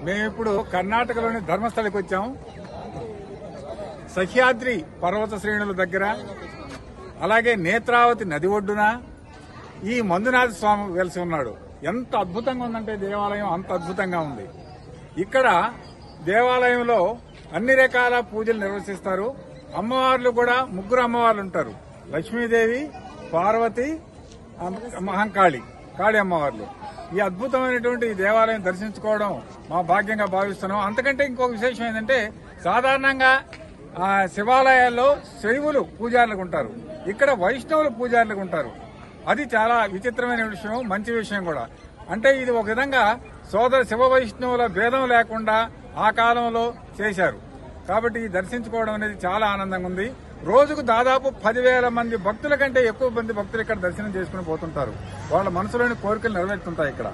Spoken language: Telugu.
మేము ఇప్పుడు కర్ణాటకలోని ధర్మస్థలికి వచ్చాం. సహ్యాద్రి పర్వత శ్రేణుల దగ్గర, అలాగే నేత్రావతి నది ఒడ్డున ఈ మంజునాథ స్వామి వెలిసి ఉన్నాడు. ఎంత అద్భుతంగా ఉందంటే దేవాలయం అంత అద్భుతంగా ఉంది. ఇక్కడ దేవాలయంలో అన్ని రకాల పూజలు నిర్వహిస్తారు. అమ్మవార్లు కూడా ముగ్గురు అమ్మవార్లు ఉంటారు. లక్ష్మీదేవి, పార్వతి, మహంకాళి, కాళీ అమ్మవార్లు. ఈ అద్భుతమైనటువంటి ఈ దేవాలయం దర్శించుకోవడం మా భాగ్యంగా భావిస్తున్నాం. అంతకంటే ఇంకొక విశేషం ఏంటంటే, సాధారణంగా శివాలయాల్లో శైవులు పూజారులకు ఉంటారు, ఇక్కడ వైష్ణవులు పూజారులకు ఉంటారు. అది చాలా విచిత్రమైన విషయం, మంచి విషయం కూడా. అంటే ఇది ఒక విధంగా సోదర శివ వైష్ణవుల భేదం లేకుండా ఆ కాలంలో చేశారు. కాబట్టి ఈ దర్శించుకోవడం అనేది చాలా ఆనందంగా ఉంది. రోజుకు దాదాపు 10,000 మంది భక్తుల కంటే ఎక్కువ మంది భక్తులు ఇక్కడ దర్శనం చేసుకుని పోతుంటారు. వాళ్ళ మనసులోని కోరికలు నెరవేరుతుంటాయి ఇక్కడ.